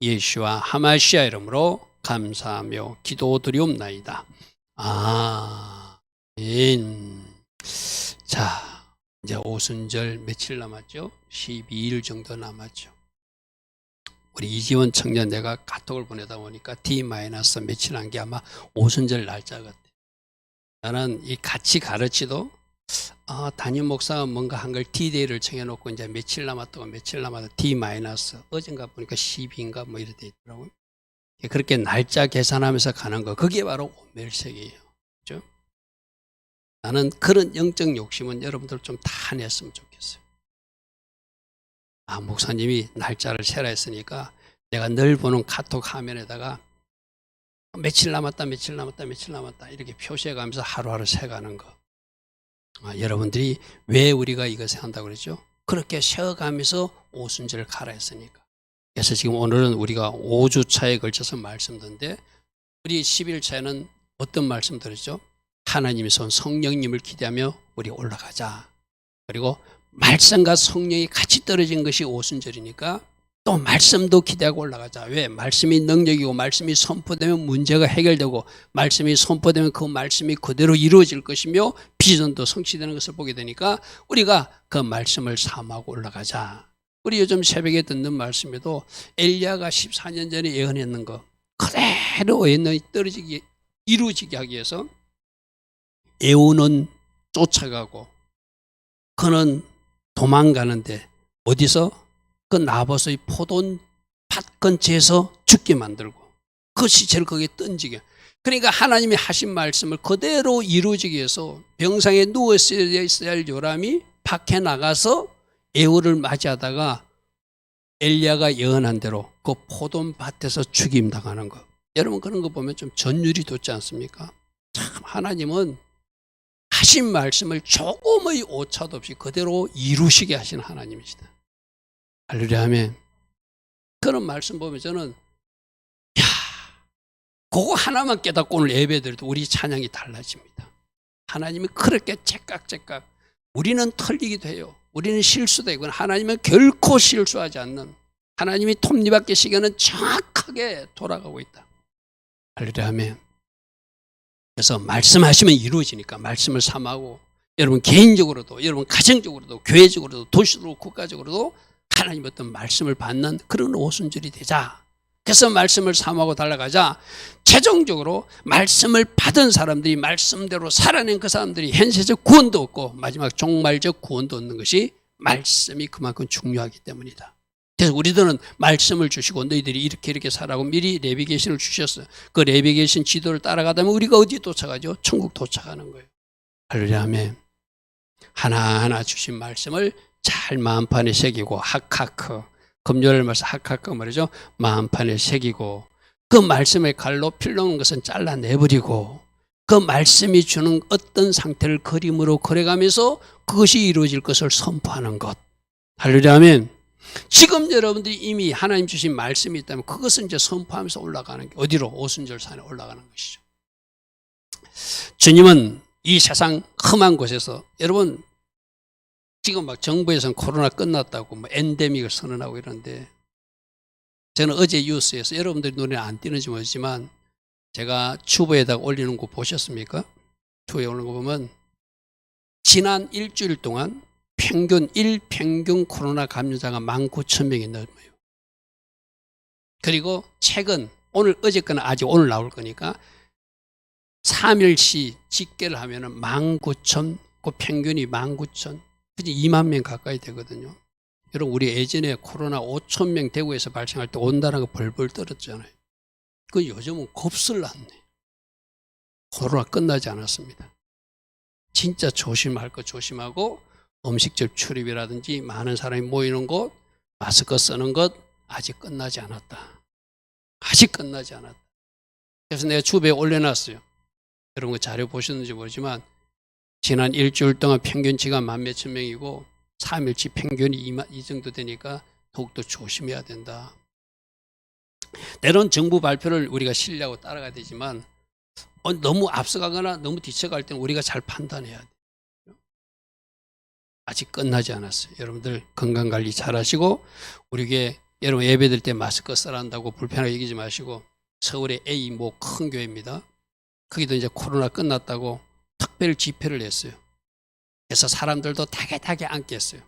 예수와 하마시아 이름으로 감사하며 기도드리옵나이다. 아멘. 자, 이제 오순절 며칠 남았죠? 12일 정도 남았죠. 우리 이지원 청년 내가 카톡을 보내다 보니까 D- 며칠 한 게 아마 오순절 날짜 같아요. 나는 이 같이 가르치도 담임 목사가 뭔가 한 걸 D-데이를 정해놓고 이제 며칠 남았다고 D- 어젠가 보니까 12인가 뭐 이렇게 돼 있더라고요. 그렇게 날짜 계산하면서 가는 거, 그게 바로 오멜색이에요. 그죠? 나는 그런 영적 욕심은 여러분들 좀 다 냈으면 좋겠어요. 목사님이 날짜를 세라 했으니까 내가 늘 보는 카톡 화면에다가 며칠 남았다 이렇게 표시해 가면서 하루하루 세가는 거. 여러분들이 왜 우리가 이것을 한다고 그랬죠? 그렇게 세어가면서 오순절을 가라 했으니까. 그래서 지금 오늘은 우리가 5주차에 걸쳐서 말씀드는데, 우리 10일차에는 어떤 말씀 들었죠? 하나님의 손 성령님을 기대하며 우리 올라가자. 그리고 말씀과 성령이 같이 떨어진 것이 오순절이니까 또 말씀도 기대하고 올라가자. 왜? 말씀이 능력이고 말씀이 선포되면 문제가 해결되고 말씀이 선포되면 그 말씀이 그대로 이루어질 것이며 비전도 성취되는 것을 보게 되니까 우리가 그 말씀을 삼하고 올라가자. 우리 요즘 새벽에 듣는 말씀에도 엘리야가 14년 전에 예언했는 거 그대로 예언이 떨어지게 이루어지게 하기 위해서 에우는 쫓아가고 그는 도망가는데 어디서? 그 나봇의 포도밭 근처에서 죽게 만들고 그 시체를 거기에 던지게. 그러니까 하나님이 하신 말씀을 그대로 이루어지기 위해서 병상에 누워 있어야 할 요람이 밖에 나가서 에우를 맞이하다가 엘리야가 예언한 대로 그 포도밭에서 죽임당하는 거. 여러분 그런 거 보면 좀 전율이 돋지 않습니까? 참 하나님은 하신 말씀을 조금의 오차도 없이 그대로 이루시게 하신 하나님이시다. 할렐루야 아멘. 그런 말씀 보면 저는 그거 하나만 깨닫고 오늘 예배드려도 우리 찬양이 달라집니다. 하나님이 그렇게 째깍째깍 우리는 틀리기도 해요. 우리는 실수도 있고 하나님은 결코 실수하지 않는, 하나님이 톱니바퀴 시계는 정확하게 돌아가고 있다. 할렐루야 아멘. 그래서 말씀하시면 이루어지니까 말씀을 삼하고 여러분 개인적으로도 여러분 가정적으로도 교회적으로도 도시적으로 국가적으로도 하나님 어떤 말씀을 받는 그런 오순절이 되자. 그래서 말씀을 삼하고 달려가자. 최종적으로 말씀을 받은 사람들이 말씀대로 살아낸 그 사람들이 현세적 구원도 얻고 마지막 종말적 구원도 얻는 것이 말씀이 그만큼 중요하기 때문이다. 그래서 우리들은 말씀을 주시고 너희들이 이렇게 살아고 미리 내비게이션을 주셨어요. 그 내비게이션 지도를 따라가다 보면 우리가 어디 도착하죠? 천국 도착하는 거예요. 할렐루야 아멘. 하나하나 주신 말씀을 잘 마음판에 새기고 하카크, 금요일 말씀 하카크 말이죠. 마음판에 새기고 그 말씀의 칼로 필요한 것은 잘라내버리고 그 말씀이 주는 어떤 상태를 그림으로 그려가면서 그것이 이루어질 것을 선포하는 것. 할렐루야 아멘. 지금 여러분들이 이미 하나님 주신 말씀이 있다면 그것은 이제 선포하면서 올라가는 게 어디로? 오순절 산에 올라가는 것이죠. 주님은 이 세상 험한 곳에서 여러분 지금 막 정부에서는 코로나 끝났다고 뭐 엔데믹을 선언하고 이러는데 저는 어제 뉴스에서 여러분들이 눈에 안 띄는지 모르지만 제가 추브에다가 올리는 거 보셨습니까? 추브에 올리는 거 보면 지난 일주일 동안 평균 코로나 감염자가 19,000명이 넘어요. 그리고 최근 오늘 어제거나 아직 오늘 나올 거니까 3일치 집계를 하면은 19,000, 그 평균이 19,000, 그지 2만 명 가까이 되거든요. 여러분 우리 예전에 코로나 5,000명 대구에서 발생할 때 온 나라가 벌벌 떨었잖아요. 그 요즘은 겁을 났네. 코로나 끝나지 않았습니다. 진짜 조심할 거 조심하고 음식점 출입이라든지 많은 사람이 모이는 곳, 마스크 쓰는 것 아직 끝나지 않았다. 아직 끝나지 않았다. 그래서 내가 주배에 올려놨어요. 여러분 그 자료 보셨는지 모르지만 지난 일주일 동안 평균치가 10,000몇천 명이고 3일치 평균이 이 정도 되니까 더욱더 조심해야 된다. 때론 정부 발표를 우리가 신뢰하고 따라가야 되지만 너무 앞서가거나 너무 뒤쳐갈 때는 우리가 잘 판단해야 돼요. 아직 끝나지 않았어요. 여러분들 건강관리 잘 하시고 우리 교회 여러분 예배드릴 때 마스크 써란다고 불편하게 여기지 마시고 서울의 A 뭐 큰 교회입니다. 거기도 이제 코로나 끝났다고 특별 집회를 했어요. 그래서 사람들도 다개다개 앉게 했어요.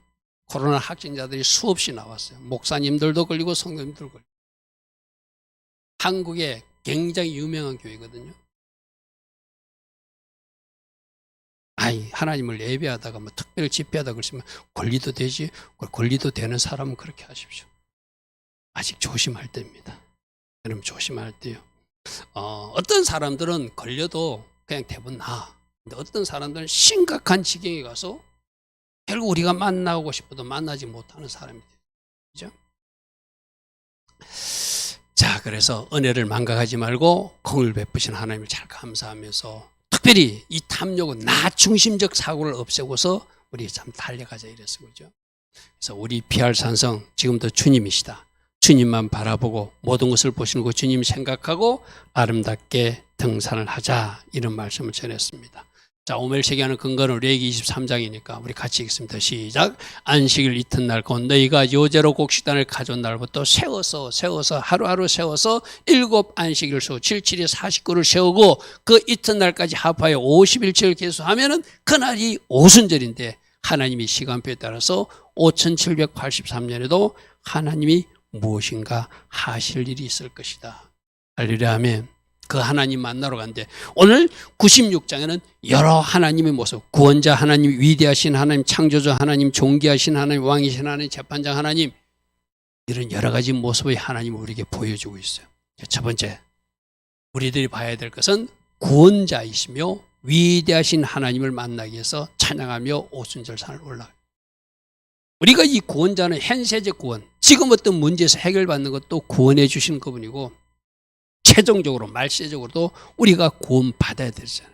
코로나 확진자들이 수없이 나왔어요. 목사님들도 걸리고 성도님들도 걸리고. 한국에 굉장히 유명한 교회거든요. 아이, 하나님을 예배하다가 뭐 특별 집회하다 그러시면 권리도 되지, 권리도 되는 사람은 그렇게 하십시오. 아직 조심할 때입니다. 여러분 조심할 때요. 어떤 사람들은 걸려도 그냥 대부분 나아. 근데 어떤 사람들은 심각한 지경에 가서 결국 우리가 만나고 싶어도 만나지 못하는 사람이 돼요. 그죠? 자, 그래서 은혜를 망각하지 말고 공을 베푸신 하나님을 잘 감사하면서 특별히 이 탐욕은 나 중심적 사고를 없애고서 우리 참 달려가자 이랬어요. 그죠? 그래서 우리 피할 산성 지금도 주님이시다. 주님만 바라보고 모든 것을 보시는 그 주님 생각하고 아름답게 등산을 하자 이런 말씀을 전했습니다. 자, 오늘 제기하는 근거는 레위기 23장이니까 우리 같이 읽습니다. 시작. 안식일 이튿날 곧 너희가 요제로 곡식단을 가져온 날부터 세워서 하루하루 세워서 7 안식일 수 7일에 49를 세우고 그 이튿날까지 합하여 50일치를 계수하면은 그날이 오순절인데 하나님이 시간표에 따라서 5783년에도 하나님이 무엇인가 하실 일이 있을 것이다. 할렐루야 아멘. 그 하나님 만나러 간대. 오늘 96장에는 여러 하나님의 모습, 구원자 하나님, 위대하신 하나님, 창조자 하나님, 존귀하신 하나님, 왕이신 하나님, 재판장 하나님, 이런 여러 가지 모습의 하나님을 우리에게 보여주고 있어요. 첫 번째, 우리들이 봐야 될 것은 구원자이시며 위대하신 하나님을 만나기 위해서 찬양하며 오순절산을 올라가요. 우리가 이 구원자는 현세적 구원, 지금 어떤 문제에서 해결받는 것도 구원해 주시는 그분이고 최종적으로 말세적으로도 우리가 구원받아야 되잖아요.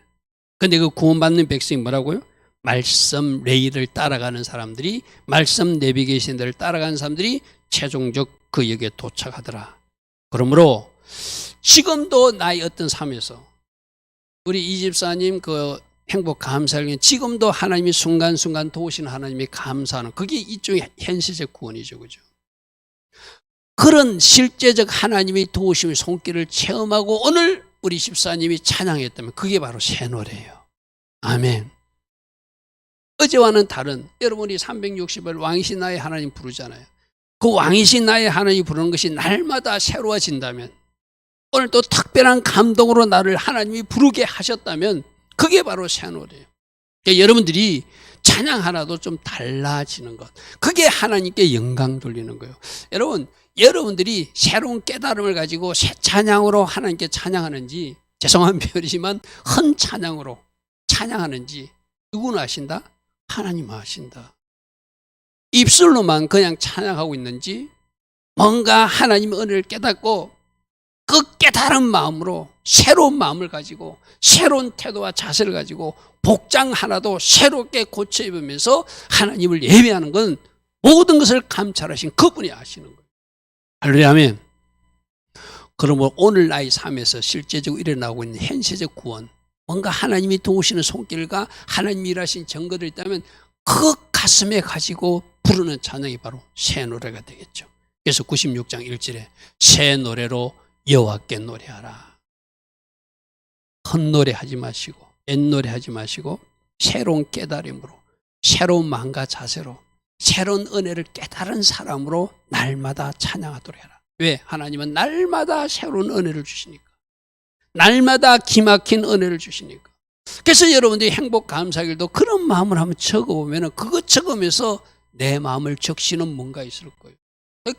그런데 그 구원받는 백성이 뭐라고요? 말씀 레이를 따라가는 사람들이, 말씀 내비게이션들을 따라가는 사람들이 최종적 그 역에 도착하더라. 그러므로 지금도 나의 어떤 삶에서 우리 이 집사님 그 행복 감사를 지금도 하나님이 순간순간 도우시는 하나님이 감사하는 그게 이쪽의 현실적 구원이죠. 그죠? 그런 실제적 하나님이 도우심의 손길을 체험하고 오늘 우리 집사님이 찬양했다면 그게 바로 새 노래예요. 아멘. 어제와는 다른, 여러분이 360일 왕이신 나의 하나님 부르잖아요. 그 왕이신 나의 하나님 부르는 것이 날마다 새로워진다면, 오늘 또 특별한 감동으로 나를 하나님이 부르게 하셨다면 그게 바로 새 노래예요. 그러니까 여러분들이 찬양 하나도 좀 달라지는 것, 그게 하나님께 영광 돌리는 거예요. 여러분들이 새로운 깨달음을 가지고 새 찬양으로 하나님께 찬양하는지, 죄송한 표현이지만 헌 찬양으로 찬양하는지 누구는 아신다? 하나님 아신다. 입술로만 그냥 찬양하고 있는지 뭔가 하나님의 은혜를 깨닫고 그 깨달은 마음으로 새로운 마음을 가지고 새로운 태도와 자세를 가지고 복장 하나도 새롭게 고쳐 입으면서 하나님을 예배하는 건 모든 것을 감찰하신 그분이 아시는 거예요. 할렐루야 아멘. 그러면 오늘 나의 삶에서 실제적으로 일어나고 있는 현세적 구원, 뭔가 하나님이 도우시는 손길과 하나님이 일하신 증거들이 있다면 그 가슴에 가지고 부르는 찬양이 바로 새 노래가 되겠죠. 그래서 96장 1절에 새 노래로 여호와께 노래하라. 헛노래 하지 마시고 옛노래 하지 마시고 새로운 깨달음으로, 새로운 마음과 자세로, 새로운 은혜를 깨달은 사람으로 날마다 찬양하도록 해라. 왜? 하나님은 날마다 새로운 은혜를 주시니까, 날마다 기막힌 은혜를 주시니까. 그래서 여러분들이 행복 감사일도 그런 마음을 한번 적어보면 그거 적으면서 내 마음을 적시는 뭔가 있을 거예요.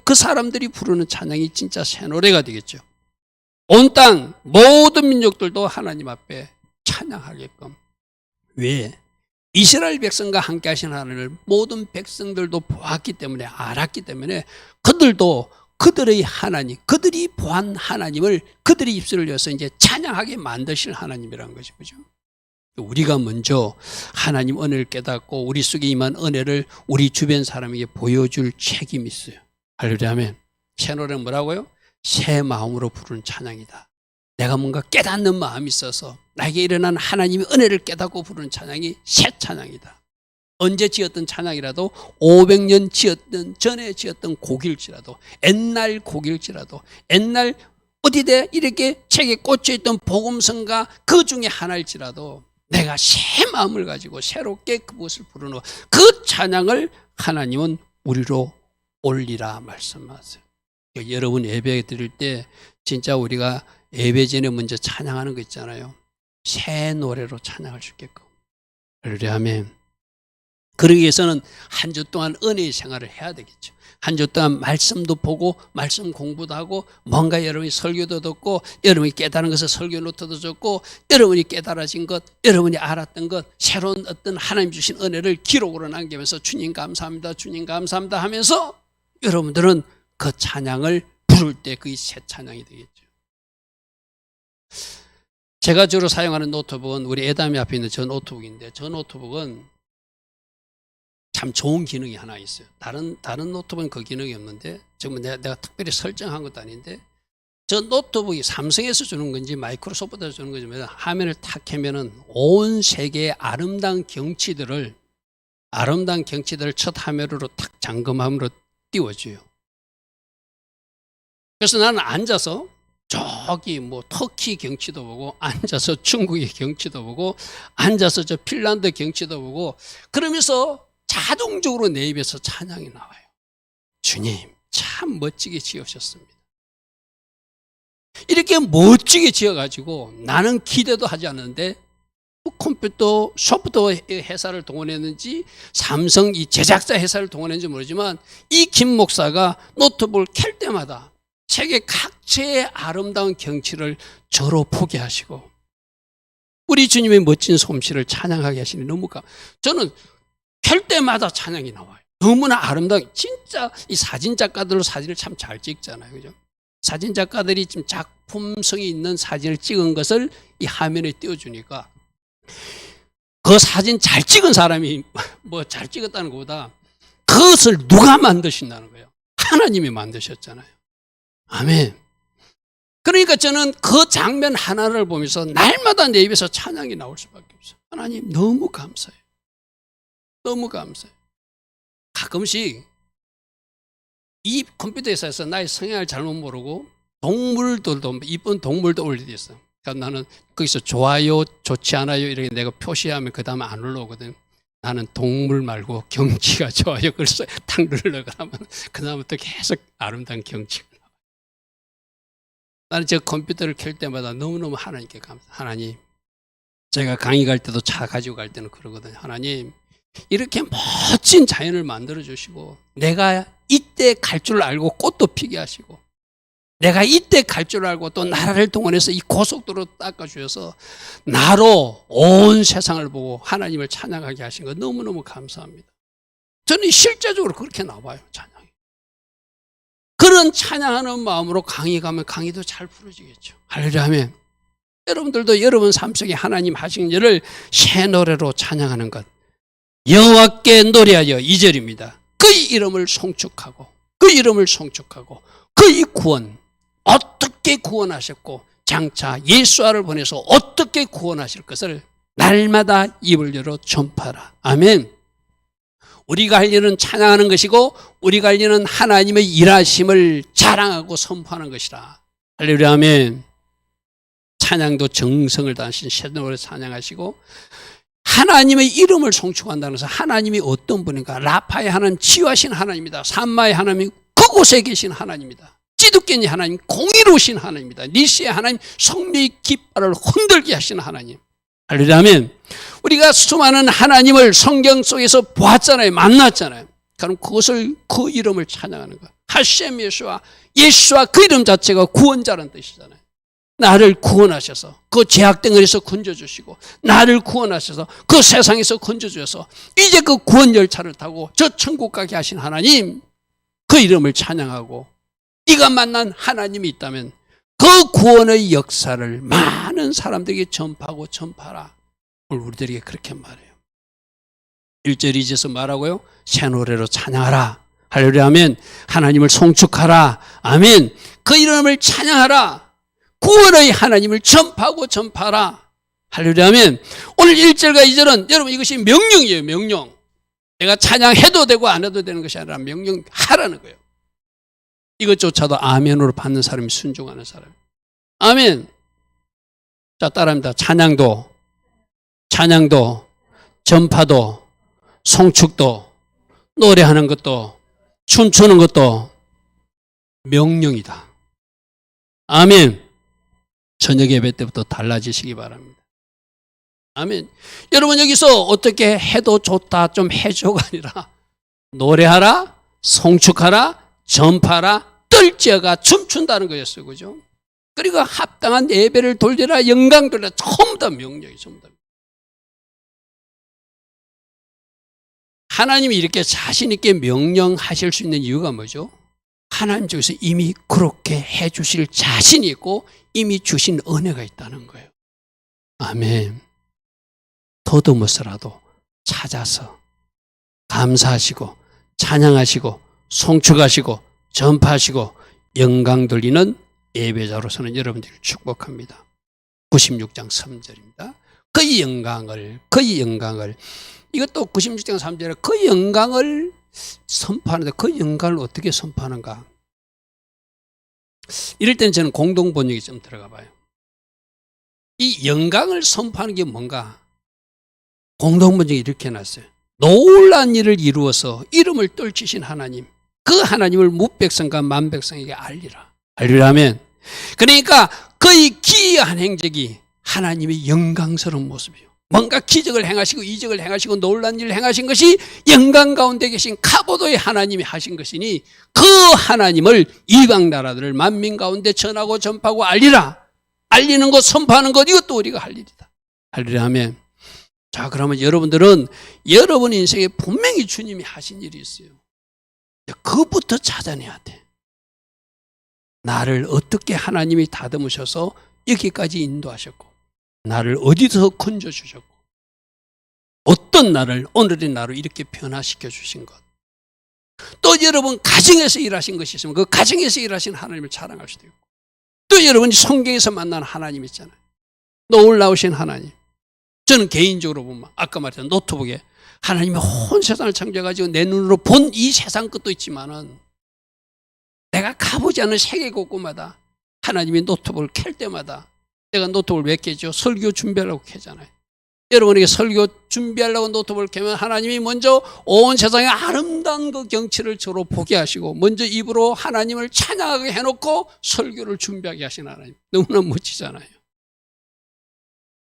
그 사람들이 부르는 찬양이 진짜 새 노래가 되겠죠. 온 땅 모든 민족들도 하나님 앞에 찬양하게끔. 왜? 이스라엘 백성과 함께 하신 하나님을 모든 백성들도 보았기 때문에, 알았기 때문에 그들도 그들의 하나님, 그들이 보한 하나님을 그들의 입술을 여서 이제 찬양하게 만드실 하나님이라는 것이 그죠. 우리가 먼저 하나님 은혜를 깨닫고 우리 속에 임한 은혜를 우리 주변 사람에게 보여줄 책임이 있어요. 할렐루야 아멘. 새 노래는 뭐라고요? 새 마음으로 부르는 찬양이다. 내가 뭔가 깨닫는 마음이 있어서 나에게 일어난 하나님의 은혜를 깨닫고 부르는 찬양이 새 찬양이다. 언제 지었던 찬양이라도 500년 지었던 전에 지었던 곡일지라도 옛날 곡일지라도 옛날 어디대 이렇게 책에 꽂혀있던 복음성가 그 중에 하나일지라도 내가 새 마음을 가지고 새롭게 그것을 부르는 그 찬양을 하나님은 우리로 올리라 말씀하세요. 여러분 예배 드릴 때 진짜 우리가 예배 전에 먼저 찬양하는 거 있잖아요. 새 노래로 찬양할 수 있게끔. 할렐루야 아멘. 그러기 위해서는 한 주 동안 은혜의 생활을 해야 되겠죠. 한 주 동안 말씀도 보고 말씀 공부도 하고 뭔가 여러분이 설교도 듣고 여러분이 깨달은 것을 설교 노트도 적고 여러분이 깨달아진 것 여러분이 알았던 것 새로운 어떤 하나님 주신 은혜를 기록으로 남기면서 주님 감사합니다 주님 감사합니다 하면서 여러분들은 그 찬양을 부를 때 그게 새 찬양이 되겠죠. 제가 주로 사용하는 노트북은 우리 애담이 앞에 있는 저 노트북인데 저 노트북은 참 좋은 기능이 하나 있어요. 다른 노트북은 그 기능이 없는데 지금 내가 특별히 설정한 것도 아닌데 저 노트북이 삼성에서 주는 건지 마이크로소프트에서 주는 건지 화면을 탁 켜면은 온 세계의 아름다운 경치들을 첫 화면으로 탁 잠금함으로 띄워줘요. 그래서 나는 앉아서 저기 뭐 터키 경치도 보고 앉아서 중국의 경치도 보고 앉아서 저 핀란드 경치도 보고 그러면서 자동적으로 내 입에서 찬양이 나와요. 주님 참 멋지게 지으셨습니다. 이렇게 멋지게 지어가지고 나는 기대도 하지 않는데 컴퓨터 소프트웨어 회사를 동원했는지 삼성 이 제작자 회사를 동원했는지 모르지만 이 김 목사가 노트북을 켤 때마다 세계 각지의 아름다운 경치를 저로 보게 하시고 우리 주님의 멋진 솜씨를 찬양하게 하시니 너무 저는 켤 때마다 찬양이 나와요. 너무나 아름다운 진짜 이 사진 작가들로 사진을 참 잘 찍잖아요. 그죠? 사진 작가들이 좀 작품성이 있는 사진을 찍은 것을 이 화면에 띄워주니까 그 사진 잘 찍은 사람이 뭐 잘 찍었다는 것보다 그것을 누가 만드신다는 거예요. 하나님이 만드셨잖아요. 아멘. 그러니까 저는 그 장면 하나를 보면서 날마다 내 입에서 찬양이 나올 수밖에 없어요. 하나님 너무 감사해요. 너무 감사해요. 가끔씩 이 컴퓨터 회사에서 나의 성향을 잘못 모르고 동물들도 이쁜 동물도 올리고 있어. 그러니까 나는 거기서 좋아요, 좋지 않아요 이렇게 내가 표시하면 그 다음에 안 올라오거든. 나는 동물 말고 경치가 좋아요. 그래서 탁 누르려고 하면 그 다음부터 계속 아름다운 경치가 나와요. 나는 저 컴퓨터를 켤 때마다 너무너무 하나님께 감사. 하나님, 제가 강의 갈 때도 차 가지고 갈 때는 그러거든요. 하나님, 이렇게 멋진 자연을 만들어 주시고 내가 이때 갈 줄 알고 꽃도 피게 하시고 내가 이때 갈 줄 알고 또 나라를 동원해서 이 고속도로 닦아주셔서 나로 온 세상을 보고 하나님을 찬양하게 하신 거 너무너무 감사합니다. 저는 실제적으로 그렇게 나와요. 찬양이. 그런 찬양하는 마음으로 강의 가면 강의도 잘 부르지겠죠. 할렐루야 하면 여러분들도 여러분 삶 속에 하나님 하신 일을 새 노래로 찬양하는 것. 여호와께 노래하여 2절입니다. 그의 이름을 송축하고 그의 구원 어떻게 구원하셨고 장차 예수아를 보내서 어떻게 구원하실 것을 날마다 입을 열어 전파하라. 아멘. 우리가 할 일은 찬양하는 것이고 우리가 할 일은 하나님의 일하심을 자랑하고 선포하는 것이라. 할렐루야 아멘. 찬양도 정성을 다하신 새 노래 찬양하시고 하나님의 이름을 송축한다는 것은 하나님이 어떤 분인가. 라파의 하나님 치유하신 하나님입니다. 산마의 하나님 그곳에 계신 하나님입니다. 찌두께니 하나님 공의로우신 하나님입니다. 니시의 하나님 성령의 깃발을 흔들게 하시는 하나님. 할렐루야 아멘. 우리가 수많은 하나님을 성경 속에서 보았잖아요. 만났잖아요. 그럼 그것을 그 이름을 찬양하는 거예요. 하셈 예수와 그 이름 자체가 구원자라는 뜻이잖아요. 나를 구원하셔서 그 죄악 덩어리에서 건져주시고 나를 구원하셔서 그 세상에서 건져주셔서 이제 그 구원 열차를 타고 저 천국 가게 하신 하나님 그 이름을 찬양하고 네가 만난 하나님이 있다면 그 구원의 역사를 많은 사람들에게 전파하고 전파하라. 오늘 우리들에게 그렇게 말해요. 1절 2절에서 말하고요. 새 노래로 찬양하라. 할렐루야 아멘. 하나님을 송축하라. 아멘. 그 이름을 찬양하라. 구원의 하나님을 전파하고 전파하라. 할렐루야 아멘. 오늘 1절과 2절은 여러분 이것이 명령이에요. 명령. 내가 찬양해도 되고 안 해도 되는 것이 아니라 명령하라는 거예요. 이것조차도 아멘으로 받는 사람이 순종하는 사람. 아멘. 자, 따라합니다. 찬양도, 전파도, 송축도, 노래하는 것도, 춤추는 것도 명령이다. 아멘. 저녁 예배 때부터 달라지시기 바랍니다. 아멘. 여러분, 여기서 어떻게 해도 좋다, 좀 해줘가 아니라 노래하라, 송축하라, 전파하라, 떨지어가 춤춘다는 거였어요. 그죠? 그리고 합당한 예배를 돌리라, 영광 돌리라, 전부 다 명령이 전부 다. 하나님이 이렇게 자신 있게 명령하실 수 있는 이유가 뭐죠? 하나님 쪽에서 이미 그렇게 해 주실 자신이 있고 이미 주신 은혜가 있다는 거예요. 아멘. 더듬어서라도 찾아서 감사하시고 찬양하시고 송축하시고 전파하시고 영광 돌리는 예배자로서는 여러분들을 축복합니다. 96장 3절입니다. 그의 영광을 이것도 96장 3절에 그 영광을 선포하는데 그 영광을 어떻게 선포하는가? 이럴 때는 저는 공동번역이 좀 들어가 봐요. 이 영광을 선포하는 게 뭔가? 공동번역이 이렇게 해놨어요. 놀라운 일을 이루어서 이름을 떨치신 하나님, 그 하나님을 뭇백성과 만백성에게 알리라면, 그러니까 그의 기이한 행적이 하나님의 영광스러운 모습이에요. 뭔가 기적을 행하시고 이적을 행하시고 놀라운 일을 행하신 것이 영광 가운데 계신 카보도의 하나님이 하신 것이니 그 하나님을 이방 나라들을 만민 가운데 전하고 전파하고 알리는 것, 선포하는 것, 이것도 우리가 할 일이다. 하면, 자, 그러면 여러분들은 여러분 인생에 분명히 주님이 하신 일이 있어요. 그것부터 찾아내야 돼. 나를 어떻게 하나님이 다듬으셔서 여기까지 인도하셨고, 나를 어디서 건져주셨고, 어떤 나를, 오늘의 나로 이렇게 변화시켜 주신 것. 또 여러분 가정에서 일하신 것이 있으면 그 가정에서 일하신 하나님을 자랑할 수도 있고, 또 여러분이 성경에서 만난 하나님 있잖아요. 놀라우신 하나님. 저는 개인적으로 보면 아까 말했던 노트북에 하나님이 온 세상을 창조해가지고 내 눈으로 본 이 세상 것도 있지만은 내가 가보지 않은 세계 곳곳마다 하나님이 노트북을 켤 때마다 내가 노트북을 왜 켜죠? 설교 준비하려고 켜잖아요. 여러분에게 설교 준비하려고 노트북을 켜면 하나님이 먼저 온 세상의 아름다운 그 경치를 저로 보게 하시고 먼저 입으로 하나님을 찬양하게 해놓고 설교를 준비하게 하신 하나님. 너무나 멋지잖아요.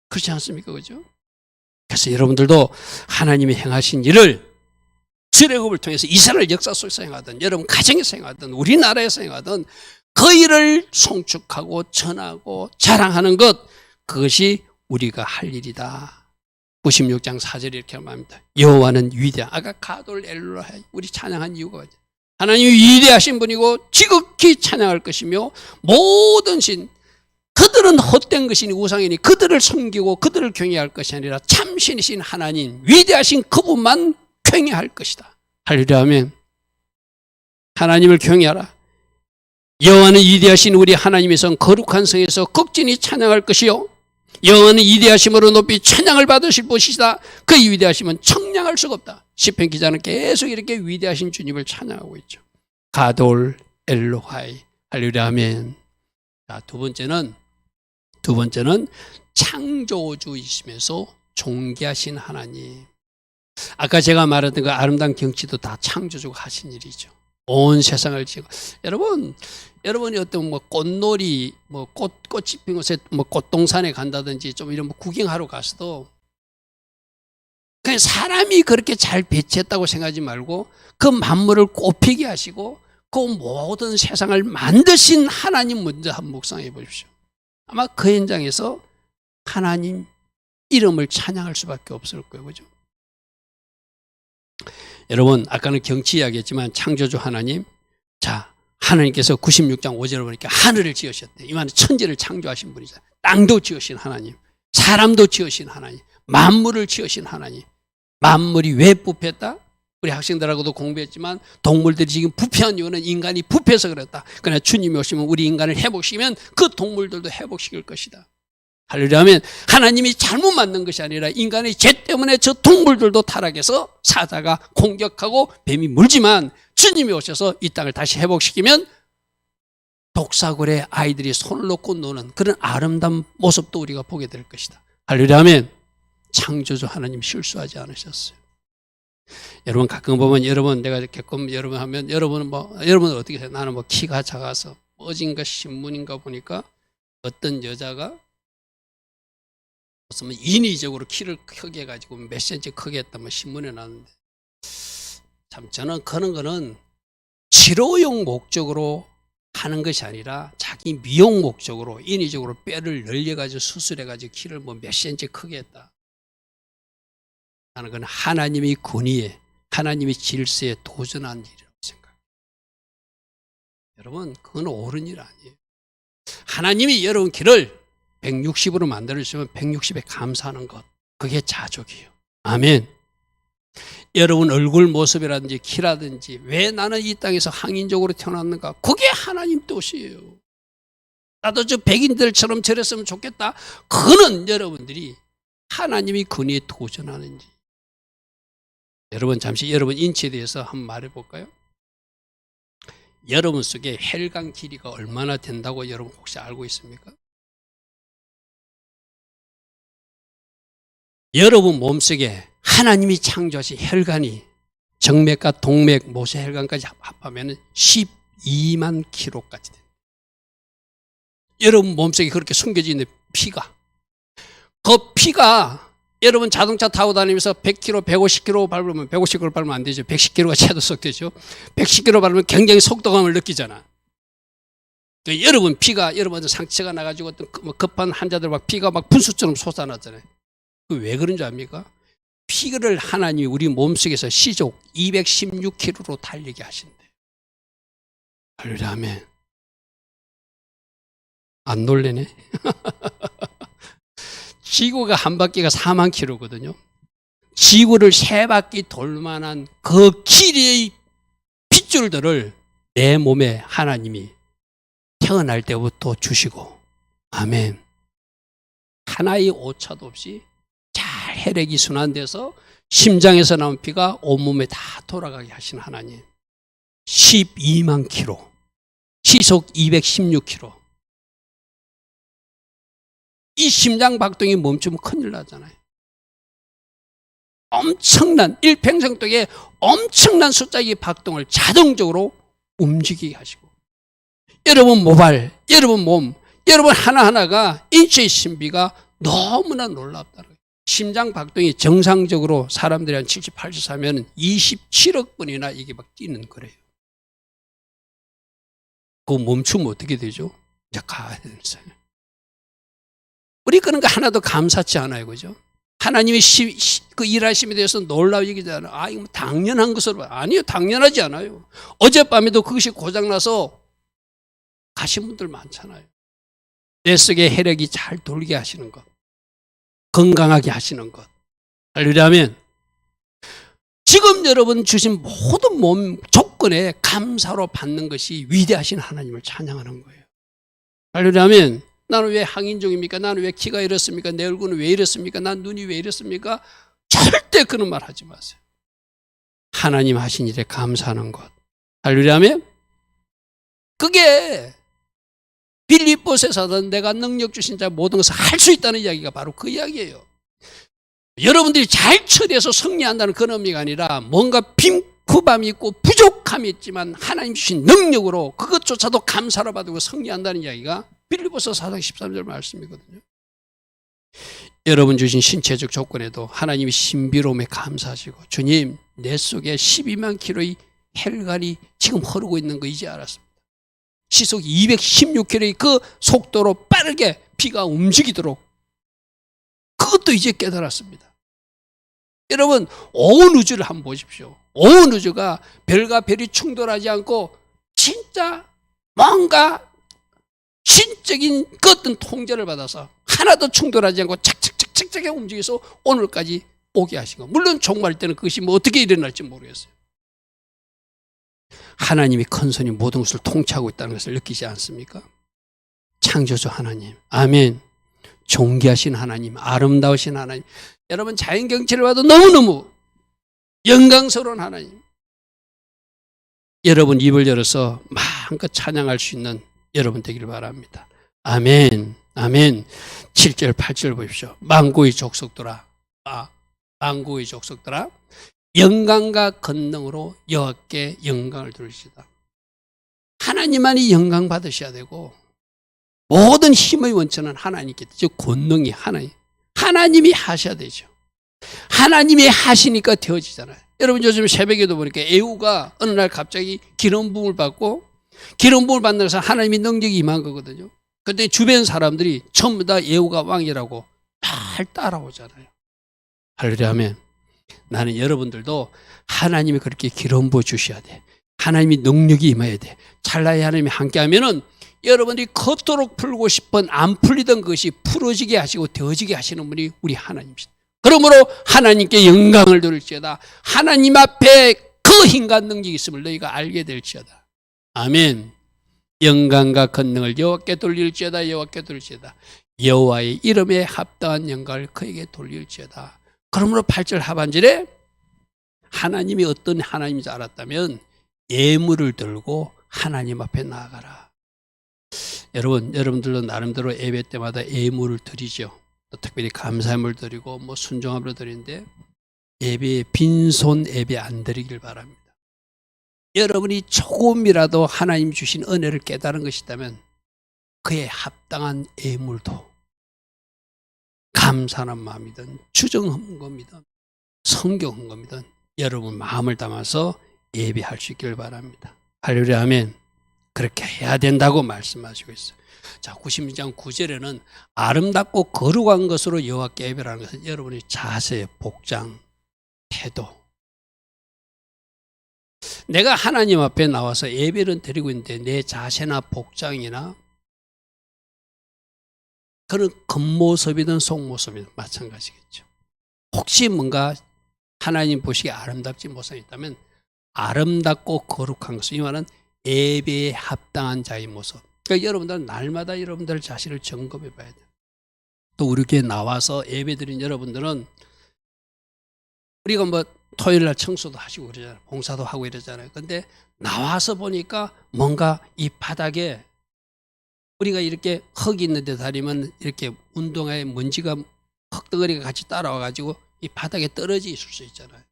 그렇지 않습니까? 그죠? 그래서 여러분들도 하나님이 행하신 일을 출애굽을 통해서 이스라엘 역사 속에서 행하든 여러분 가정에서 행하든 우리나라에서 행하든 그 일을 송축하고 전하고 자랑하는 것, 그것이 우리가 할 일이다. 96장 4절에 이렇게 말합니다. 여호와는 위대한, 아까 가돌 엘로하이 우리 찬양한 이유가 뭐죠? 하나님이 위대하신 분이고 지극히 찬양할 것이며 모든 신, 그들은 헛된 것이니 우상이니 그들을 섬기고 그들을 경외할 것이 아니라 참신이신 하나님, 위대하신 그분만 경외할 것이다. 하려면 하나님을 경외하라. 여호와는 위대하신 우리 하나님의 성 거룩한 성에서 극진히 찬양할 것이요, 여호와는 위대하심으로 높이 찬양을 받으실 것이다. 그의 위대하심은 청량할 수가 없다. 시편 기자는 계속 이렇게 위대하신 주님을 찬양하고 있죠. 가돌 엘로하이 할렐루야 아멘. 자, 두 번째는 창조주이시면서 존귀하신 하나님. 아까 제가 말했던 그 아름다운 경치도 다 창조주가 하신 일이죠. 온 세상을 지고, 여러분이 어떤 꽃놀이, 꽃이 핀 곳에 꽃동산에 간다든지 좀 이런 구경하러 가서도 그냥 사람이 그렇게 잘 배치했다고 생각하지 말고 그 만물을 꽃피게 하시고 그 모든 세상을 만드신 하나님 먼저 한번 묵상해 보십시오. 아마 그 현장에서 하나님 이름을 찬양할 수밖에 없을 거예요. 그죠? 여러분, 아까는 경치 이야기했지만 창조주 하나님, 자, 하나님께서 96장 5절을 보니까 하늘을 지으셨대. 이만 천지를 창조하신 분이잖아요. 땅도 지으신 하나님, 사람도 지으신 하나님, 만물을 지으신 하나님. 만물이 왜 부패했다? 우리 학생들하고도 공부했지만 동물들이 지금 부패한 이유는 인간이 부패해서 그랬다. 그러나 주님이 오시면 우리 인간을 회복시키면 그 동물들도 회복시킬 것이다. 할렐루야 하면 하나님이 잘못 만든 것이 아니라 인간의 죄 때문에 저 동물들도 타락해서 사자가 공격하고 뱀이 물지만 주님이 오셔서 이 땅을 다시 회복시키면 독사굴에 아이들이 손을 놓고 노는 그런 아름다운 모습도 우리가 보게 될 것이다. 할렐루야 하면 창조주 하나님 실수하지 않으셨어요. 여러분 가끔 보면 여러분 내가 겪으면 여러분 하면 여러분은 여러분은 어떻게 해요? 나는 키가 작아서 어딘가 신문인가 보니까 어떤 여자가 무슨 인위적으로 키를 크게 해가지고 몇 센치 크게 했다 신문에 나왔는데 참 저는 그런 거는 치료용 목적으로 하는 것이 아니라 자기 미용 목적으로 인위적으로 뼈를 늘려가지고 수술해가지고 키를 몇 센치 크게 했다. 나는 그건 하나님의 권위에 하나님의 질서에 도전한 일이라고 생각해요. 여러분 그건 옳은 일 아니에요. 하나님이 여러분 키를 160으로 만들어주시면 160에 감사하는 것 그게 자족이에요. 아멘. 여러분 얼굴 모습이라든지 키라든지 왜 나는 이 땅에서 항인적으로 태어났는가 그게 하나님 뜻이에요. 나도 저 백인들처럼 저랬으면 좋겠다. 그거는 여러분들이 하나님이 권위에 도전하는지. 여러분 잠시 여러분 인체에 대해서 한번 말해볼까요? 여러분 속에 혈관 길이가 얼마나 된다고 여러분 혹시 알고 있습니까? 여러분 몸속에 하나님이 창조하신 혈관이 정맥과 동맥, 모세혈관까지 합하면 12만 킬로까지 됩니다. 여러분 몸속에 그렇게 숨겨져 있는 피가 그 피가 여러분 자동차 타고 다니면서 100km, 150km 밟으면 150km 밟으면 안 되죠. 110km가 최저속 되죠. 110km 밟으면 굉장히 속도감을 느끼잖아. 그러니까 여러분 피가 여러분 상처가 나가지고 어떤 급한 환자들 막 피가 막 분수처럼 솟아나잖아요. 왜 그런 줄 압니까? 피를 하나님이 우리 몸속에서 시속 216km로 달리게 하신대요. 할렐루야 아멘. 안 놀래네. 지구가 한 바퀴가 4만 킬로거든요. 지구를 3바퀴 돌만한 그 길이의 핏줄들을 내 몸에 하나님이 태어날 때부터 주시고 아멘. 하나의 오차도 없이 잘 혈액이 순환돼서 심장에서 나온 피가 온몸에 다 돌아가게 하신 하나님. 12만 킬로 시속 216킬로. 이 심장 박동이 멈추면 큰일 나잖아요. 엄청난 일평생 동에 엄청난 숫자의 박동을 자동적으로 움직이게 하시고 여러분 모발, 여러분 몸, 여러분 하나하나가 인체의 신비가 너무나 놀랍다는 거예요. 심장 박동이 정상적으로 사람들이 한 70, 80 하면 27억 번이나 이게 막 뛰는 거래요. 그거 멈추면 어떻게 되죠? 이제 가야 되는 거예요. 우리 그런 거 하나도 감사치 않아요, 그죠? 하나님이 그 일하심에 대해서 놀라워 얘기하지 않아요. 아, 이거 당연한 것으로. 아니요, 당연하지 않아요. 어젯밤에도 그것이 고장나서 가신 분들 많잖아요. 내 속에 혈액이 잘 돌게 하시는 것, 건강하게 하시는 것. 할렐루야면 지금 여러분 주신 모든 몸 조건에 감사로 받는 것이 위대하신 하나님을 찬양하는 거예요. 할렐루야면 나는 왜 항인종입니까? 나는 왜 키가 이렇습니까? 내 얼굴은 왜 이렇습니까? 난 눈이 왜 이렇습니까? 절대 그런 말 하지 마세요. 하나님 하신 일에 감사하는 것. 할렐루야면 그게 빌립보서에서는 내가 능력 주신 자 모든 것을 할 수 있다는 이야기가 바로 그 이야기예요. 여러분들이 잘 처리해서 승리한다는 그런 의미가 아니라 뭔가 빈쿠밤이 있고 부족함이 있지만 하나님 주신 능력으로 그것조차도 감사로 받고 승리한다는 이야기가 빌립보서 4장 13절 말씀이거든요. 여러분 주신 신체적 조건에도 하나님이 신비로움에 감사하시고 주님 내 속에 12만 킬로의 혈관이 지금 흐르고 있는 거 이제 알았습니다. 시속 216킬로의 그 속도로 빠르게 피가 움직이도록 그것도 이제 깨달았습니다. 여러분 온 우주를 한번 보십시오. 온 우주가 별과 별이 충돌하지 않고 진짜 뭔가 신적인 그 어떤 통제를 받아서 하나도 충돌하지 않고 착착착착착 움직여서 오늘까지 오게 하신 거. 물론 종말 때는 그것이 어떻게 일어날지 모르겠어요. 하나님이 큰 손이 모든 것을 통치하고 있다는 것을 느끼지 않습니까? 창조주 하나님. 아멘. 존귀하신 하나님, 아름다우신 하나님, 여러분 자연 경치를 봐도 너무너무 영광스러운 하나님, 여러분 입을 열어서 마음껏 찬양할 수 있는 여러분 되기를 바랍니다. 아멘, 아멘. 7절 8절 보십시오. 만국의 족속들아, 만국의 족속들아, 영광과 권능으로 여호와께 영광을 돌리시다. 하나님만이 영광 받으셔야 되고 모든 힘의 원천은 하나님께, 즉 권능이 하나님이 하셔야 되죠. 하나님이 하시니까 되어지잖아요. 여러분 요즘 새벽에도 보니까 에후가 어느 날 갑자기 기름 부음을 받고, 기름 부음을 받는 것은 하나님의 능력이 임한 거거든요. 그런데 주변 사람들이 전부 다 에후가 왕이라고 잘 따라오잖아요. 할렐루야. 아멘. 나는 여러분들도 하나님이 그렇게 기름 부어 주셔야 돼. 하나님이 능력이 임해야 돼. 찰나에 하나님이 함께하면은 여러분들이 걷도록 풀고 싶은 안 풀리던 것이 풀어지게 하시고 되어지게 하시는 분이 우리 하나님이시다. 그러므로 하나님께 영광을 돌릴지어다. 하나님 앞에 그 힘과 능력이 있음을 너희가 알게 될지어다. 아멘. 영광과 권능을 여호와께 돌릴지어다. 여호와께 돌릴지어다. 여호와의 이름에 합당한 영광을 그에게 돌릴지어다. 그러므로 8절 하반절에 하나님이 어떤 하나님인지 알았다면 예물을 들고 하나님 앞에 나아가라. 여러분들도 나름대로 예배 때마다 예물을 드리죠. 또 특별히 감사함을 드리고 순종함을 드리는데, 예배에 빈손 예배 안 드리길 바랍니다. 여러분이 조금이라도 하나님 주신 은혜를 깨달은 것이 있다면 그에 합당한 예물도, 감사하는 마음이든 주정한 겁니다, 성경한 겁니다, 여러분 마음을 담아서 예배할 수 있기를 바랍니다. 할렐루야. 아멘. 그렇게 해야 된다고 말씀하시고 있어요. 자, 92장 9절에는 아름답고 거룩한 것으로 여호와께 예배라는 것은 여러분의 자세, 복장, 태도. 내가 하나님 앞에 나와서 예배를 드리고 있는데 내 자세나 복장이나 그런 겉모습이든 속모습이든 마찬가지겠죠. 혹시 뭔가 하나님 보시기에 아름답지 못한 있다면 아름답고 거룩한 것은, 이 말은 예배에 합당한 자의 모습. 그러니까 여러분들은 날마다 여러분들 자신을 점검해 봐야 돼요. 또 우리 교회 나와서 예배 드린 여러분들은 우리가 토요일 날 청소도 하시고 그러잖아요. 봉사도 하고 이러잖아요. 근데 나와서 보니까 뭔가 이 바닥에 우리가 이렇게 흙이 있는데 다니면 이렇게 운동화에 먼지가, 흙덩어리가 같이 따라와 가지고 이 바닥에 떨어져 있을 수 있잖아요.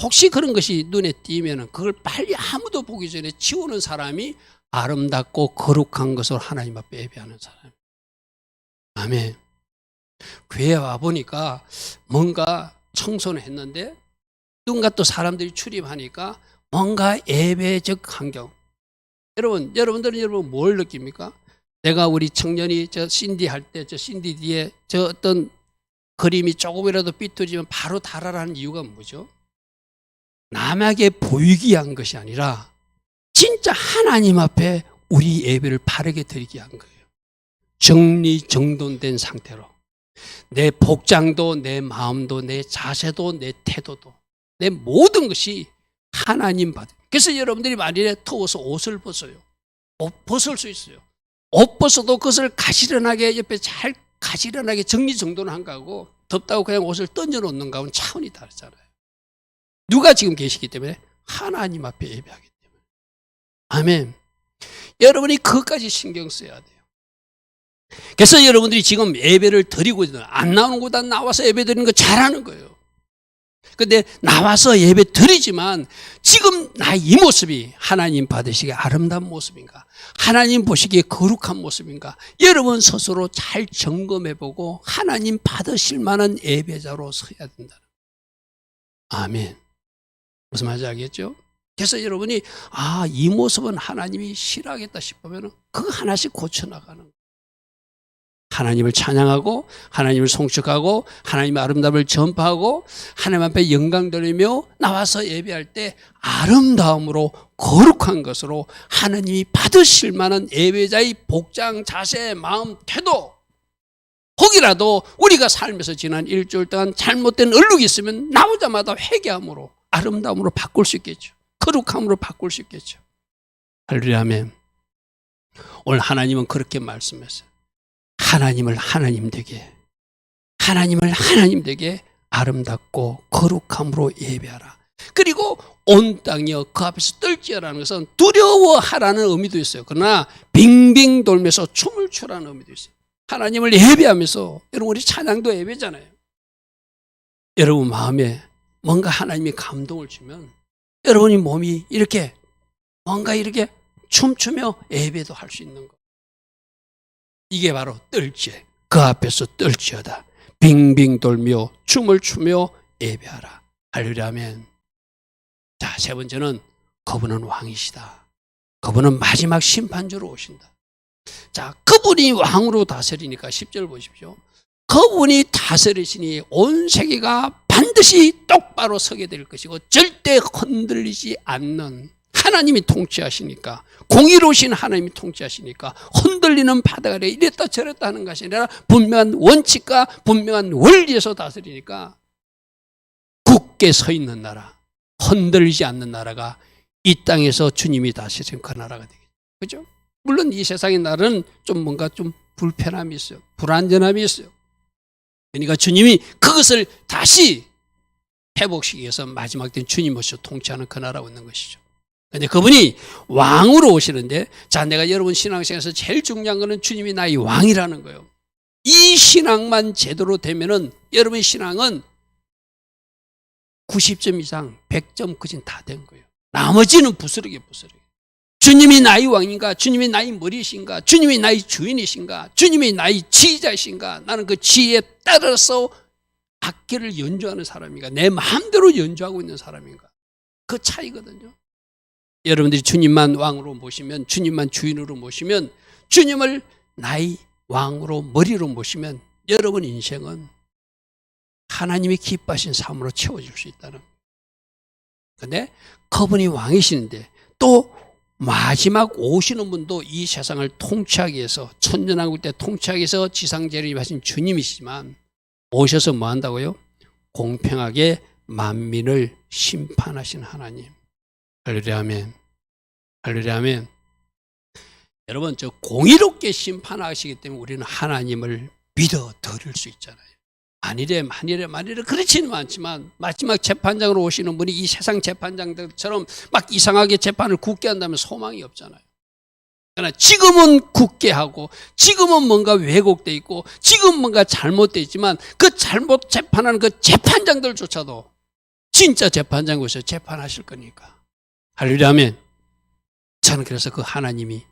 혹시 그런 것이 눈에 띄면 그걸 빨리 아무도 보기 전에 치우는 사람이 아름답고 거룩한 것으로 하나님 앞에 예배하는 사람. 아멘. 교회에 와보니까 뭔가 청소는 했는데 누군가 또 사람들이 출입하니까 뭔가 예배적 환경. 여러분들은 뭘 느낍니까? 내가 우리 청년이 저 신디 할 때 저 신디 뒤에 저 어떤 그림이 조금이라도 삐뚤어지면 바로 달아라는 이유가 뭐죠? 남에게 보이기 위한 것이 아니라 진짜 하나님 앞에 우리 예배를 바르게 드리기 위한 거예요. 정리정돈된 상태로 내 복장도, 내 마음도, 내 자세도, 내 태도도, 내 모든 것이 하나님 받은. 그래서 여러분들이 만일에 더워서 옷을 벗어요. 옷 벗을 수 있어요. 옷 벗어도 그것을 가시런하게 옆에 잘 가시런하게 정리정돈한 거하고 덥다고 그냥 옷을 던져놓는 거하고는 차원이 다르잖아요. 누가 지금 계시기 때문에? 하나님 앞에 예배하기 때문에. 아멘. 여러분이 그것까지 신경 써야 돼요. 그래서 여러분들이 지금 예배를 드리고 있는, 안 나오는 곳에 나와서 예배 드리는 거 잘하는 거예요. 근데 나와서 예배 드리지만 지금 나 이 모습이 하나님 받으시기에 아름다운 모습인가? 하나님 보시기에 거룩한 모습인가? 여러분 스스로 잘 점검해보고 하나님 받으실 만한 예배자로 서야 된다. 아멘. 무슨 말인지 알겠죠? 그래서 여러분이 이 모습은 하나님이 싫어하겠다 싶으면 그거 하나씩 고쳐나가는 거예요. 하나님을 찬양하고 하나님을 송축하고 하나님의 아름다움을 전파하고 하나님 앞에 영광 돌리며 나와서 예배할 때 아름다움으로 거룩한 것으로 하나님이 받으실 만한 예배자의 복장, 자세, 마음, 태도, 혹이라도 우리가 살면서 지난 일주일 동안 잘못된 얼룩이 있으면 나오자마자 회개함으로 아름다움으로 바꿀 수 있겠죠. 거룩함으로 바꿀 수 있겠죠. 할렐루야. 아멘. 오늘 하나님은 그렇게 말씀했어요. 하나님을 하나님 되게 아름답고 거룩함으로 예배하라. 그리고 온 땅이여 그 앞에서 떨지어라는 것은 두려워하라는 의미도 있어요. 그러나 빙빙 돌면서 춤을 추라는 의미도 있어요. 하나님을 예배하면서, 여러분 우리 찬양도 예배잖아요. 여러분 마음에 뭔가 하나님이 감동을 주면 여러분이 몸이 이렇게 뭔가 이렇게 춤추며 예배도 할 수 있는 것. 이게 바로 떨지어, 그 앞에서 떨지어다. 빙빙 돌며 춤을 추며 예배하라. 할렐루야 아멘. 자, 세 번째는 그분은 왕이시다. 그분은 마지막 심판주로 오신다. 자, 그분이 왕으로 다스리니까 10절 보십시오. 그분이 다스리시니 온 세계가 반드시 똑바로 서게 될 것이고 절대 흔들리지 않는, 하나님이 통치하시니까, 공의로우신 하나님이 통치하시니까 흔들리는 바다가 아니라 이랬다 저랬다 하는 것이 아니라 분명한 원칙과 분명한 원리에서 다스리니까 굳게 서 있는 나라, 흔들리지 않는 나라가 이 땅에서 주님이 다스리는 그 나라가 되겠죠. 그죠? 물론 이 세상의 나라는 좀 뭔가 좀 불편함이 있어요. 불안전함이 있어요. 그러니까 주님이 그것을 다시 회복시키기 위해서 마지막 때는 주님 모셔 통치하는 그 나라가 있는 것이죠. 그런데 그분이 왕으로 오시는데, 자, 내가 여러분 신앙생활에서 제일 중요한 것은 주님이 나의 왕이라는 거예요. 이 신앙만 제대로 되면은 여러분의 신앙은 90점 이상 100점 그진 다 된 거예요. 나머지는 부스러기. 주님이 나의 왕인가? 주님이 나의 머리이신가? 주님이 나의 주인이신가? 주님이 나의 지휘자이신가? 나는 그 지혜에 따라서 악기를 연주하는 사람인가? 내 마음대로 연주하고 있는 사람인가? 그 차이거든요. 여러분들이 주님만 왕으로 모시면, 주님만 주인으로 모시면, 주님을 나의 왕으로 머리로 모시면 여러분 인생은 하나님이 기뻐하신 삶으로 채워질 수 있다는 거예요. 그런데 그분이 왕이시는데 또 마지막 오시는 분도 이 세상을 통치하기 위해서, 천년왕국 때 통치하기 위해서 지상재림이 하신 주님이시지만 오셔서 뭐 한다고요? 공평하게 만민을 심판하신 하나님. 할렐루야 아멘. 할렐루야 아멘. 여러분, 저 공의롭게 심판하시기 때문에 우리는 하나님을 믿어 드릴 수 있잖아요. 만일에 그렇지는 않지만 마지막 재판장으로 오시는 분이 이 세상 재판장들처럼 막 이상하게 재판을 굳게 한다면 소망이 없잖아요. 그러나 지금은 굳게 하고, 지금은 뭔가 왜곡돼 있고, 지금 뭔가 잘못돼 있지만 그 잘못 재판하는 그 재판장들조차도 진짜 재판장으로 오셔서 재판하실 거니까. 할렐루야 아멘. 저는 그래서 그 하나님이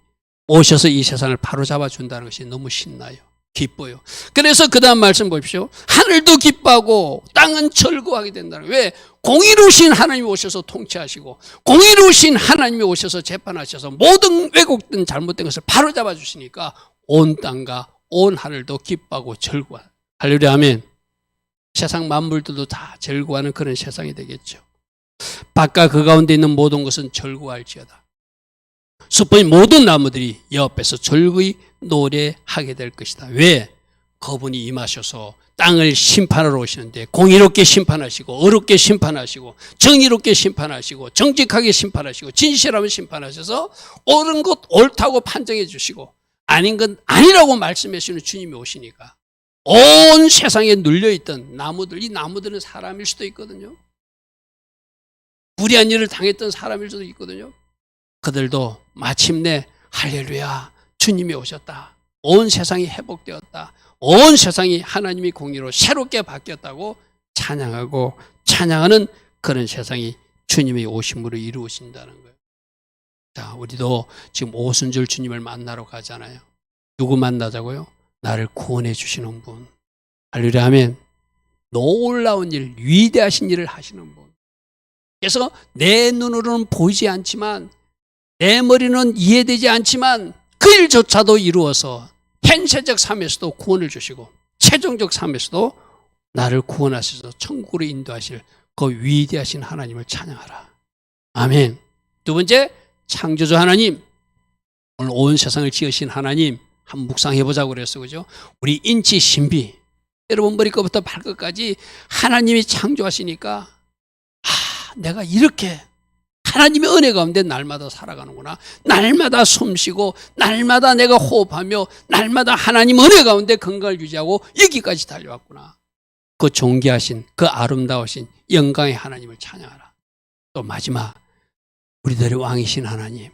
오셔서 이 세상을 바로잡아 준다는 것이 너무 신나요. 기뻐요. 그래서 그 다음 말씀 보십시오. 하늘도 기뻐하고 땅은 즐거워하게 된다는 거예요. 왜? 공의로우신 하나님이 오셔서 통치하시고, 공의로우신 하나님이 오셔서 재판하셔서 모든 왜곡된 잘못된 것을 바로잡아 주시니까 온 땅과 온 하늘도 기뻐하고 즐거워하는. 할렐루야 아멘. 세상 만물들도 다 즐거워하는 그런 세상이 되겠죠. 밭과 그 가운데 있는 모든 것은 즐거워할지어다. 숲의 모든 나무들이 옆에서 즐거이 노래하게 될 것이다. 왜? 그분이 임하셔서 땅을 심판하러 오시는데 공의롭게 심판하시고, 어렵게 심판하시고, 정의롭게 심판하시고, 정직하게 심판하시고, 진실하면 심판하셔서 옳은 것 옳다고 판정해 주시고, 아닌 건 아니라고 말씀해 주시는 주님이 오시니까 온 세상에 눌려있던 나무들, 이 나무들은 사람일 수도 있거든요. 불의한 일을 당했던 사람일 수도 있거든요. 그들도 마침내 할렐루야, 주님이 오셨다, 온 세상이 회복되었다, 온 세상이 하나님의 공의로 새롭게 바뀌었다고 찬양하고 찬양하는 그런 세상이 주님의 오심으로 이루어진다는 거예요. 자, 우리도 지금 오순절 주님을 만나러 가잖아요. 누구 만나자고요? 나를 구원해 주시는 분. 할렐루야 아멘. 놀라운 일, 위대하신 일을 하시는 분. 그래서 내 눈으로는 보이지 않지만, 내 머리는 이해되지 않지만 그 일조차도 이루어서 현세적 삶에서도 구원을 주시고 최종적 삶에서도 나를 구원하셔서 천국으로 인도하실 그 위대하신 하나님을 찬양하라. 아멘. 두 번째, 창조주 하나님. 오늘 온 세상을 지으신 하나님 한번 묵상해보자고 그랬어, 그죠? 우리 인치 신비, 여러분 머리끝부터 발끝까지 하나님이 창조하시니까, 내가 이렇게 하나님의 은혜 가운데 날마다 살아가는구나. 날마다 숨쉬고 날마다 내가 호흡하며 날마다 하나님 은혜 가운데 건강을 유지하고 여기까지 달려왔구나. 그 존귀하신 그 아름다우신 영광의 하나님을 찬양하라. 또 마지막 우리들의 왕이신 하나님,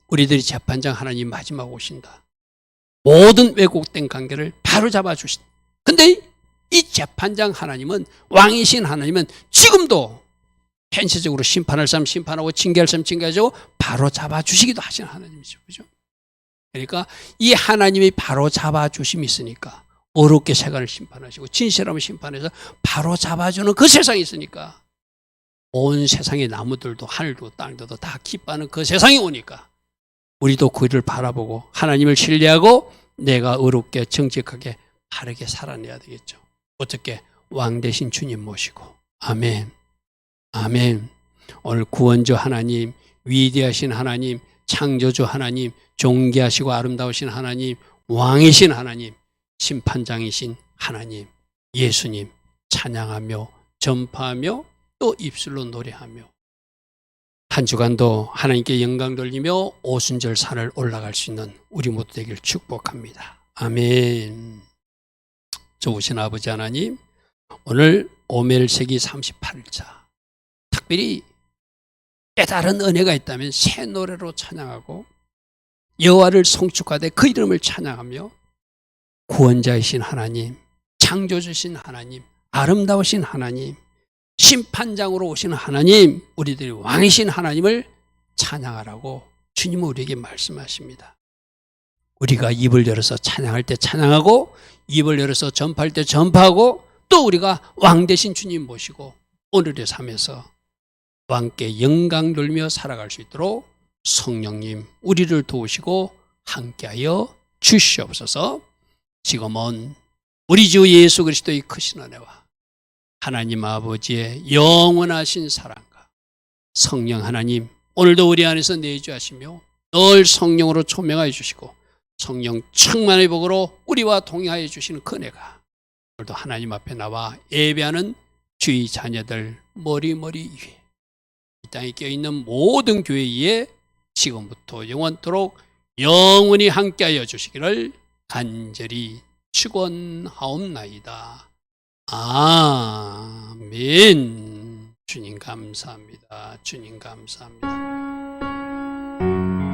우리들이 재판장 하나님 마지막 오신다. 모든 왜곡된 관계를 바로잡아 주신다. 근데 이 재판장 하나님은, 왕이신 하나님은 지금도 현실적으로 심판할 사람 심판하고 징계할 사람 징계하고 바로 잡아주시기도 하시는 하나님이죠. 그죠? 그러니까 이 하나님이 바로 잡아주심이 있으니까 어렵게 세간을 심판하시고 진실함을 심판해서 바로 잡아주는 그 세상이 있으니까 온 세상의 나무들도 하늘도 땅도 다 기뻐하는 그 세상이 오니까 우리도 그를 바라보고 하나님을 신뢰하고 내가 어렵게 정직하게 바르게 살아내야 되겠죠. 어떻게? 왕 대신 주님 모시고. 아멘. 아멘. 오늘 구원주 하나님, 위대하신 하나님, 창조주 하나님, 존귀하시고 아름다우신 하나님, 왕이신 하나님, 심판장이신 하나님, 예수님 찬양하며 전파하며 또 입술로 노래하며 한 주간도 하나님께 영광 돌리며 오순절 산을 올라갈 수 있는 우리 모두 되길 축복합니다. 아멘. 좋으신 아버지 하나님, 오늘 오멜세기 38자 특별히 깨달은 은혜가 있다면 새 노래로 찬양하고 여호와를 송축하되 그 이름을 찬양하며 구원자이신 하나님, 창조주신 하나님, 아름다우신 하나님, 심판장으로 오시는 하나님, 우리들의 왕이신 하나님을 찬양하라고 주님은 우리에게 말씀하십니다. 우리가 입을 열어서 찬양할 때 찬양하고 입을 열어서 전파할 때 전파하고 또 우리가 왕 대신 주님 모시고 오늘의 삶에서 왕께 영광 돌며 살아갈 수 있도록 성령님 우리를 도우시고 함께하여 주시옵소서. 지금은 우리 주 예수 그리스도의 크신 은혜와 하나님 아버지의 영원하신 사랑과 성령 하나님 오늘도 우리 안에서 내주하시며 늘 성령으로 초명하여 주시고 성령 충만의 복으로 우리와 동행하여 주시는 그 은혜가 오늘도 하나님 앞에 나와 예배하는 주의 자녀들 머리머리 위에 이 땅에 껴있는 모든 교회 위에 지금부터 영원토록 영원히 함께하여 주시기를 간절히 축원하옵나이다. 아멘. 주님 감사합니다. 주님 감사합니다.